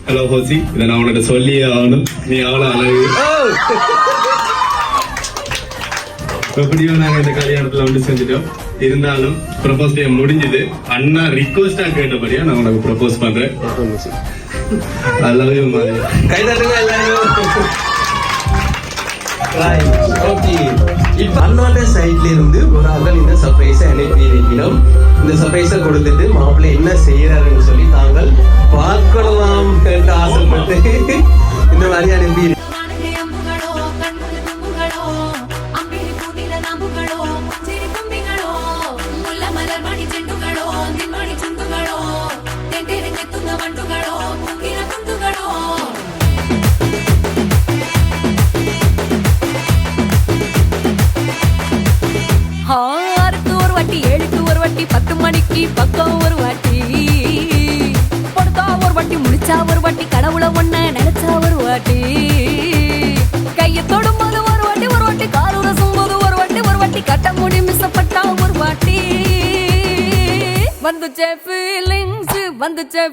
Hello ஹோசி, இதை நான் உனக்கு சொல்லியே ஆகணும். நீ அவ்வளோ அழகு. எப்படியும் நாங்க இந்த கல்யாணத்துல வந்து செஞ்சுட்டோம். இருந்தாலும் ப்ரப்போஸ் டே முடிஞ்சது. அண்ணா ரிக்வெஸ்டா கேட்டபடியா நான் உனக்கு ப்ரப்போஸ் பண்றேன். அல்லவே மாதிரி கைதட்டுங்க எல்லாரும். இப்ப அண்ணோட சைட்ல இருந்து ஒரு ஆள் இந்த சர்ப்ரைஸை அனுப்பி இருக்கிறோம். இந்த சர்ப்ரைஸை கொடுத்துட்டு மாப்பிள்ளை என்ன செய்யறாருன்னு சொல்லி தாங்கள் பார்க்கலாம் என்று ஆசைப்பட்டு இந்த மாதிரி அனுப்பி ஒரு வாட்டி 7க்கு ஒரு வாட்டி 10 மணிக்கு பக்கம் ஒரு வாட்டி படுத்தா ஒரு வாட்டி முடிச்சா ஒரு வாட்டி கடவுளை ஒண்ண நினைச்சா ஒரு வாட்டி கைய தொடும்போது ஒரு வாட்டி கால் உரசும் போது ஒரு வாட்டி கட்ட முடி மிசப்பட்டா ஒரு வாட்டி வந்துச்சே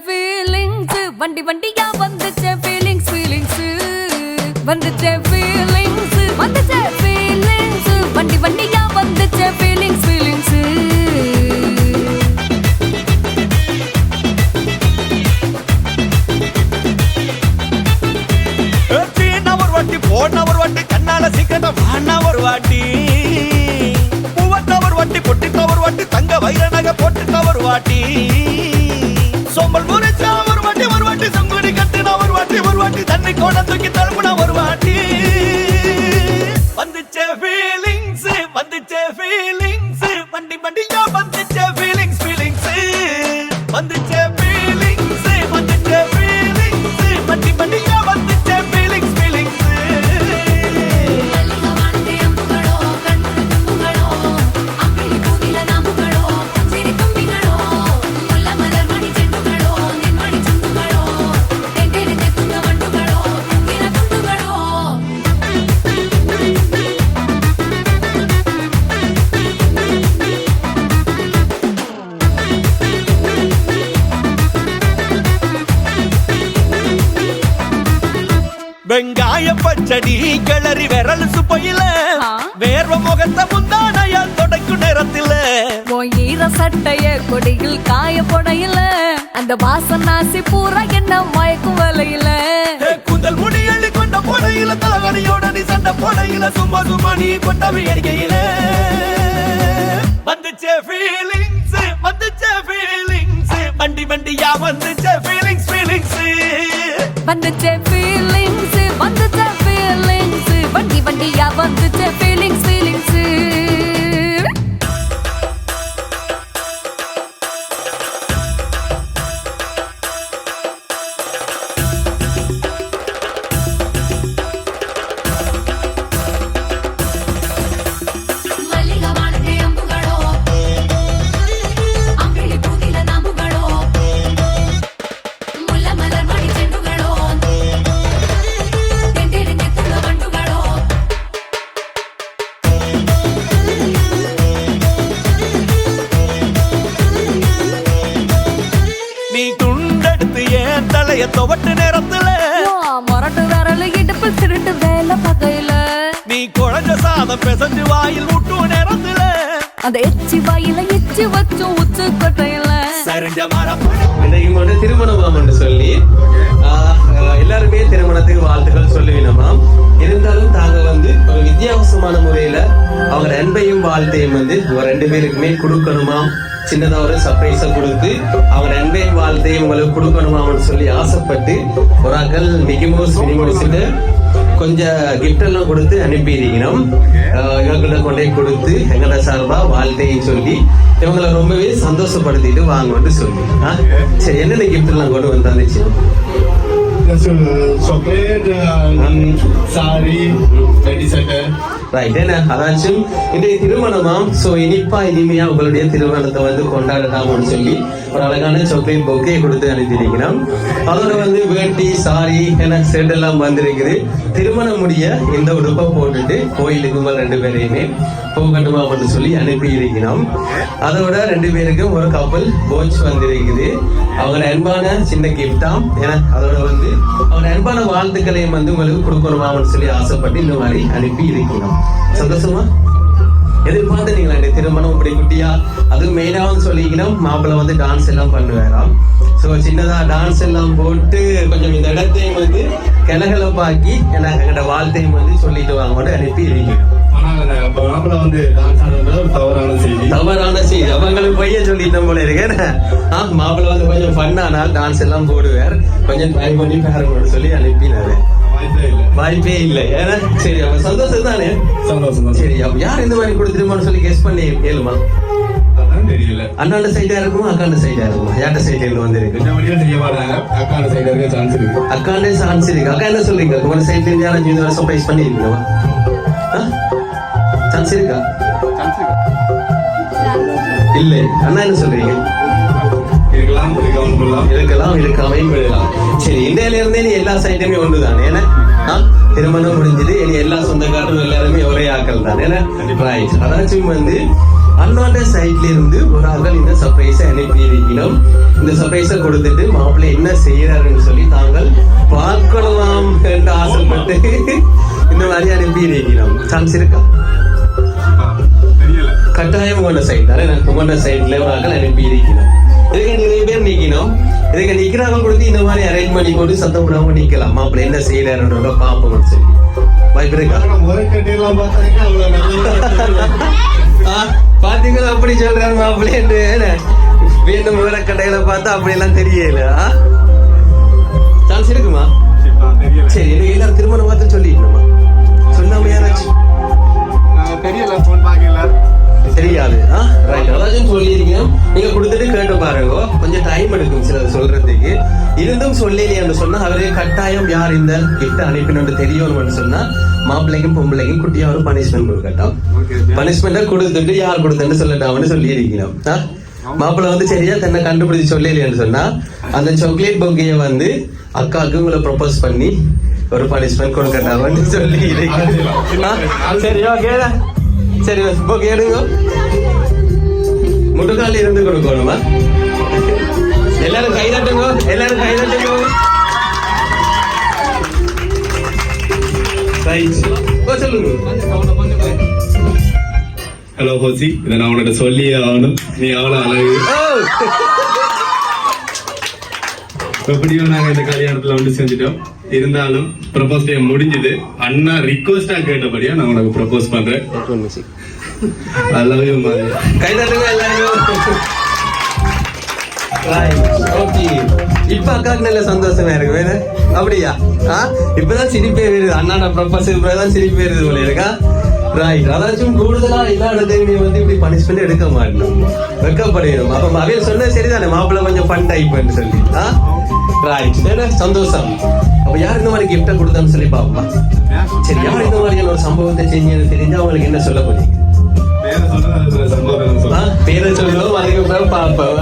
ஃபீலிங்ஸ் வண்டி வண்டியா வந்துச்சே ஃபீலிங்ஸ் வந்துச்சே ஃபீலிங்ஸ் வண்டி வண்டியா வந்துச்சே ஃபீலிங்ஸ் போன ஒரு வாட்டி கண்ணால சீக்கிரமா வாண்ணா ஒரு வாட்டி பூவத்த ஒரு வாட்டி பொட்டித்த ஒரு வாட்டி தங்க வைர நகை போட்டுட்ட ஒரு வாட்டி சோம்பல் முறைச்சா ஒரு வாட்டி சங்குடி கட்டுனா ஒரு வாட்டி தண்ணி கோண தூக்கி தழுப்புனா ஒரு வாட்டி வந்துச்சே ஃபீலிங்ஸ் வண்டி வண்டியா வந்துச்சே ஃபீலிங்ஸ் வந்துச்சே ஃபீலிங்ஸ் வண்டி வண்டியா வந்துச்சே ஃபீலிங்ஸ் வெங்காய பச்சடி கிளறி விரல் சுப்பையில வேர்வ முகத்தை முந்தானையால் தொடக்கும் நேரத்தில் ஈர சட்டைய கொடியில் காய போடையில அந்த வாசனாசி பூரா என்ன மயக்கும் வலையில கூந்தல் முடியள்ளி கொண்ட போடையில தலகணியோட நீ சண்டை போடையில சும்மா நீ கொண்டவை அடிக்கையில வந்துச்சே ஃபீலிங்ஸ் வண்டி வண்டியா வந்துச்சே ஃபீலிங்ஸ் வந்துச்சே ஃபீலிங்ஸ் வண்டி வண்டியா வந்துச்சே ஃபீலிங்ஸ் துவட்டு நேரத்துல மொரட்டு விரல் இடுப்பு திருட்டு வேலை பகையில நீ குழஞ்ச சாதம் பிசைஞ்சு வாயில் விட்டு நேரத்துல அந்த எச்சி வாயில எச்சி வச்சு உச்சு கொட்டையில சரிஞ்ச மரம் இன்னைக்கு திருமணமாம் என்று சொல்லி எல்லாருமே திருமணத்துக்கு வாழ்த்துக்கள் சொல்லுவீனமாம். இருந்தாலும் தாங்கள் ஒரு வித்தியாசமான முறையில அவங்க அன்பையும் வாழ்த்தையும் உங்க 2 பேருக்குமே கொடுக்கணுமாம். சின்னதா ஒரு சர்ப்ரைஸ கொடுத்து அவங்க அன்பையும் வாழ்த்தையும் உங்களுக்கு கொடுக்கணுமாம்னு சொல்லி ஆசைப்பட்டு ஒரு ஆக்கள் மினிமோஸ்ன்னு கொஞ்சம் கிஃப்ட் எல்லாம் கொடுத்து அனுப்பியிருக்கணும். இவங்களை கொண்டே கொடுத்து எங்களோட சார்பா வாழ்த்தையும் சொல்லி இவங்களை ரொம்பவே சந்தோஷப்படுத்திட்டு வாங்கன்னு சொல்லி சரி என்னென்ன கிஃப்ட் எல்லாம் கொண்டு வந்துச்சு? chocolate, sari, ready setter. Right என்ன அதாச்சும் இன்றைய திருமணமாம். சோ இனிப்பா இனிமையா உங்களுடைய திருமணத்தை வந்து கொண்டாடலாம்னு சொல்லி ஒரு அழகான சாக்லேட் பொக்கே கொடுத்து அனுப்பியிருக்கிறோம். அதோட வந்து வேட்டி சாரி என செட் எல்லாம் வந்திருக்குது. திருமணம் முடிய இந்த உடுப்பை போட்டுட்டு கோயிலுக்கு உங்கள் 2 பேரையுமே போகட்டுமா அப்படின்னு சொல்லி அனுப்பி இருக்கிறோம். அதோட 2 பேருக்கும் ஒரு கப்பல் போச் வந்திருக்குது. அவங்க அன்பான சின்ன கிஃப்டாம் ஏன்னா அதோட வந்து அவங்க அன்பான வாழ்த்துக்களையும் வந்து உங்களுக்கு கொடுக்கணுமான்னு சொல்லி ஆசைப்பட்டு இந்த மாதிரி அனுப்பி இருக்கிறோம். சந்தோஷமா எதிர்பார்த்துட்டீங்களா இந்த திருமணம் இப்படி குட்டியா? அதுவும் மெயினா வந்து சொல்லிக்கணும் மாப்பிள்ளை வந்து டான்ஸ் எல்லாம் பண்ணுவாராம். சோ சின்னதா டான்ஸ் எல்லாம் போட்டு கொஞ்சம் இந்த இடத்தையும் வந்து கிளகலப்பாக்கி எங்கட வாழ்த்தையும் வந்து சொல்லிட்டு வாங்கன்னு அனுப்பி இருக்கிறோம். தவறான செய்தி அவங்களுக்கு பைய சொல்லிட்டோம் போல இருக்கேன். மாப்பிள்ளை வந்து கொஞ்சம் பண்ணானால் டான்ஸ் எல்லாம் போடுவார், கொஞ்சம் ட்ரை பண்ணி பாருங்கன்னு சொல்லி அனுப்பினாரு. வாய்ப்பே இல்லை ஏன்னா சரி அப்ப சந்தோஷம் தானே? சந்தோஷம். சரி அப்ப யார் இந்த மாதிரி கொடுத்துருமான்னு சொல்லி கெஸ் பண்ணி கேளுமா? தெரியல. அண்ணாண்ட சைடா இருக்குமா அக்காண்ட சைடா இருக்குமா? யார்ட்ட சைட்ல இருந்து வந்திருக்கு? அக்காண்ட சைடா இருக்க சான்ஸ் இருக்கு. அக்காண்ட சான்ஸ் இருக்கு. அக்கா என்ன சொல்றீங்க? உங்க சைட்ல இருந்து யாரும் இந்த வருஷம் சர்ப்ரைஸ் பண்ணி இருக்கீங்களா? சான்ஸ் இருக்கா? இல்ல. அண்ணா என்ன சொல்றீங்க? இருக்கலாம் இருக்காமையும் விடலாம். சரி இந்தியால இருந்தே நீ எல்லா சைடுமே ஒன்றுதானே ஏன்னா திருமணம் முடிஞ்சது இனி எல்லா சொந்தக்காரரும் எல்லாருமே ஒரே ஆக்கள் தான் ஏன்னா ரைட். அதாச்சும் வந்து அண்ணாண்ட சைட்ல இருந்து ஒரு ஆக்கள் இந்த சர்ப்ரைஸை அனுப்பி இருக்கணும். இந்த சர்ப்ரைஸை கொடுத்துட்டு மாப்பிள்ளை என்ன செய்யறாருன்னு சொல்லி தாங்கள் பார்க்கலாம் என்று ஆசைப்பட்டு இந்த மாதிரி அனுப்பி இருக்கணும். சான்ஸ் இருக்கா? கட்டாயம் உங்களோட சைட் தானே உங்களோட சைட்ல ஒரு ஆக்கள் அனுப்பி இருக்கணும். இதுக்கு நிறைய பேர் நிக்கணும். இதுக்கு நிக்கிறாங்க கொடுத்து இந்த மாதிரி அரேஞ்ச் பண்ணி போட்டு சத்தம் போடாம நிக்கலாம். மாப்பிள்ளை என்ன செய்யறாருன்றத பாப்போம்னு சொல்லி வாய்ப்பு இருக்கா? பாத்தீங்களா அப்படி சொல்றாரு மாப்பிள்ளை வீണ്ടുம் முகரக்கட்டையில பார்த்தா அப்படி எல்லாம் தெரியல. சான்ஸ் இருக்குமா? சரி எனக்கு எல்லாரும் திருமணம் பார்த்து சொல்லிக்கணுமா? சொல்லாம யாராச்சும் தெரியல போன் பாக்கல தெரியாது. அதாச்சும் சொல்லியிருக்கீங்க. நீங்க கொடுத்துட்டு கேட்டு பாருங்க. கொஞ்சம் டைம் எடுக்கும் சிலர் சொல்றதுக்கு. இருந்தும் சொல்லலையான்னு சொன்னா அவரு கட்டாயம் யார் இந்த கிஃப்ட் அனுப்பினு தெரியும்னு சொன்னா மாப்பிள்ளைக்கும் பொம்பளைக்கும் குட்டியா ஒரு பனிஷ்மெண்ட் கொடுக்கட்டும். பனிஷ்மெண்ட்டை கொடுத்துட்டு யார் கொடுத்தேன்னு சொல்லட்டாம்னு சொல்லி இருக்கணும். மாப்பிள்ளை வந்து சரியா தன்னை கண்டுபிடிச்சு சொல்லலையான்னு சொன்னா அந்த சாக்லேட் பொக்கைய வந்து அக்காவுக்கு உங்களை ப்ரொபோஸ் பண்ணி ஒரு பனிஷ்மெண்ட் கொடுக்கட்டாம்னு சொல்லி இருக்கணும். சரி ஓகே சரி பொக்கை எடுங்க. முட்டுக்கால இருந்து கொடுக்கணுமா? எல்லாரும் கை தட்டுங்க. எல்லாரும் கை தட்டுங்க. சொல்லுங்க. ஹலோ ஹோசி, இதை நான் உன்கிட்ட சொல்லியே ஆகணும். நீ அவ்வளவு அழகு. எப்படியோ நாங்க இந்த கல்யாணத்துல வந்து செஞ்சுட்டோம். இருந்தாலும் ப்ரப்போஸ் டைம் முடிஞ்சது. அண்ணா ரிக்வெஸ்டா கேட்டபடியா நான் உனக்கு ப்ரப்போஸ் பண்றேன். I love you, man. கை தட்டுங்க எல்லாரும். இப்ப அக்காக்கு நல்ல சந்தோஷமா இருக்கு வேற அப்படியா? இப்பதான் சிரிப்பே வருது. அண்ணாட ப்ரப்போஸ் இப்பதான் சிரிப்பே வருது போல இருக்கா? ரைட். அதாச்சும் கூடுதலா எல்லா இடத்தையுமே வந்து இப்படி பனிஷ்மெண்ட் எடுக்க மாட்டோம், வெக்கப்படையணும். அப்ப அவையில் சொன்னது சரிதானே மாப்பிள்ள கொஞ்சம் ஃபன் டைப்னு சொல்லி. ரைட் சந்தோஷம். அப்ப யார் இந்த மாதிரி கிஃப்ட கொடுத்தான்னு சொல்லி பாப்போமா? சரி யார் இந்த மாதிரியான ஒரு சம்பவத்தை செஞ்சு தெரிஞ்சு அவங்களுக்கு என்ன சொல்ல போறீங்க? பேரை சொல்லுவோம் அதுக்கப்புறம் பார்ப்போம்.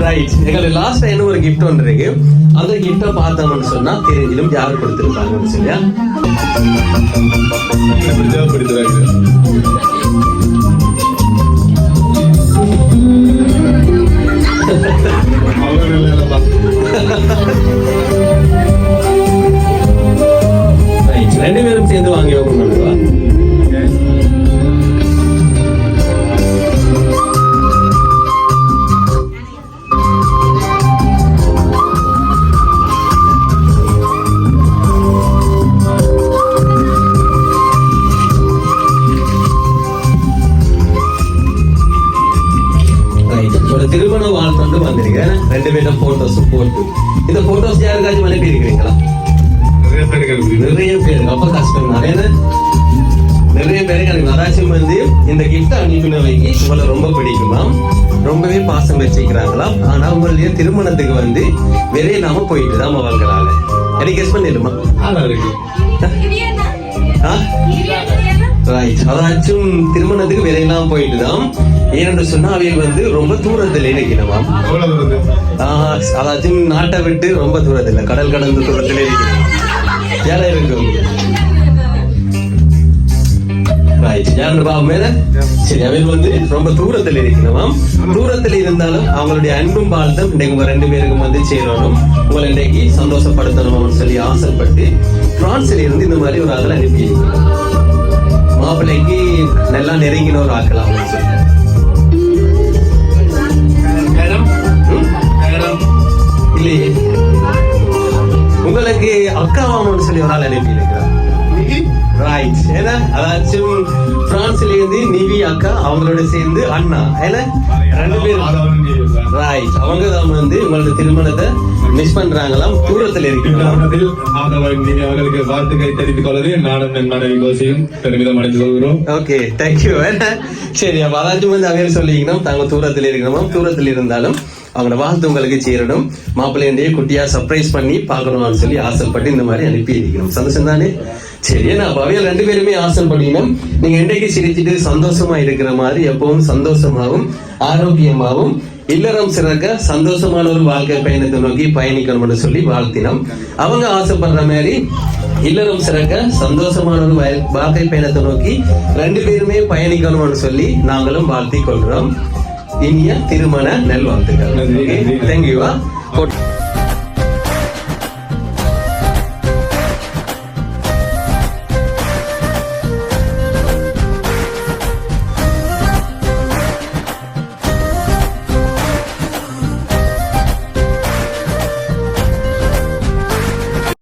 ரைட். எங்களுக்கு லாஸ்ட் என்ன ஒரு கிஃப்ட் ஒன்று இருக்கு. அந்த கிஃப்ட பார்த்தோம்னு சொன்னா தெரிஞ்சிடும் யார் கொடுத்திருக்காங்கன்னு சொல்லியா. ரெண்டு பேரும் சேர்ந்து வாங்கி வைக்கணும். திருமண வாழ்த்து வந்திருக்கேன். ரெண்டு பேரும் போட்டோஸ் போட்டு இந்த போட்டோஸ் யாருக்காச்சும் அனுப்பி இருக்கிறீங்களா? நிறைய பேருக்கு. அப்ப கஷ்டம் நிறைய பேருக்கு அதாச்சும் வந்து இந்த கிஃப்ட் அனுப்பினவைக்கு உங்களை ரொம்ப பிடிக்குமா, ரொம்பவே பாசம் வச்சுக்கிறாங்களாம். ஆனா உங்களுடைய திருமணத்துக்கு வந்து வெளியே நாம போயிட்டு தான் அவங்களால எனக்கு கெஸ் பண்ணிடுமா? ரைட். அதாச்சும் திருமணத்துக்கு விரையெல்லாம் போயிட்டுதான். ஏனென்று சொன்னா அவையில் வந்து ரொம்ப தூரத்துல இருக்கணுமாம். எவ்வளவு வருது? அதாச்சும் நாட்டை விட்டு ரொம்ப தூரத்துல, கடல் கடந்து தூரத்துல இருக்கணும். யாரா இருக்கும்? ரைட். யாருன்னு பாவம் மேல? சரி, அவையில் வந்து ரொம்ப தூரத்துல இருக்கணுமாம். தூரத்துல இருந்தாலும் அவங்களுடைய அன்பும் வாழ்த்தும் இன்னைக்கு உங்க 2 பேருக்கும் வந்து சேரணும், உங்களை இன்னைக்கு சந்தோஷப்படுத்தணும்னு சொல்லி ஆசைப்பட்டு பிரான்ஸ்ல இருந்து இந்த மாதிரி ஒரு ஆக்களை அனுப்பி மாப்பிள்ளைக்கு நல்லா நெருங்கின ஒரு ஆக்கலாம் சொல்லி. இல்லையே, உங்களுக்கு அக்காவாமன்னு சொல்லி ஒரு ஆள் அனுப்பி இருக்கிறார். ரைட். ஏன்னா அதாச்சும் பிரான்ஸ்ல இருந்து நிவி அக்கா அவங்களோட சேர்ந்து அண்ணா, ஏன்னா 2 பேரும் ரைட். அவங்க தான் வந்து உங்களோட திருமணத்தை மிஸ் பண்றாங்களாம், தூரத்துல இருக்கிறாங்க. அவர்களுக்கு வாழ்த்துக்களை தெரிவித்துக் கொள்வது நானும் என் மனைவி கோசியும் பெருமிதம் அடைந்து கொள்கிறோம். Okay, thank you. சரி, அப்ப அதாச்சும் வந்து அவையில் சொல்லிக்கணும், தாங்க தூரத்தில் இருக்கணும். தூரத்தில் இருந்தாலும் அவங்களோட வாழ்த்து உங்களுக்கு சேரணும். மாப்பிள்ளையே குட்டியா சர்ப்ரைஸ் பண்ணி பாக்கணும்னு சொல்லி ஆசைப்பட்டு இந்த மாதிரி அனுப்பி இருக்கணும். சந்தோஷம் தானே? சரி, ஏன்னா அவையில் 2 பேருமே ஆசைப்படணும். நீங்க இன்றைக்கு சிரிச்சுட்டு சந்தோஷமா இருக்கிற மாதிரி எப்பவும் சந்தோஷமாவும் ஆரோக்கியமாவும் இல்லறம் சிறக்க சந்தோஷமான ஒரு வாழ்க்கை பயணத்தை நோக்கி பயணிக்கணும்னு சொல்லி வாழ்த்தினோம். அவங்க ஆசைப்படுற மாதிரி இல்லறம் சிறக்க சந்தோஷமான ஒரு வாழ்க்கை பயணத்தை நோக்கி 2 பேருமே பயணிக்கணும்னு சொல்லி நாங்களும் வாழ்த்தி கொள்கிறோம். இனிய திருமண நல்வாழ்த்துக்கள். தேங்க்யூ.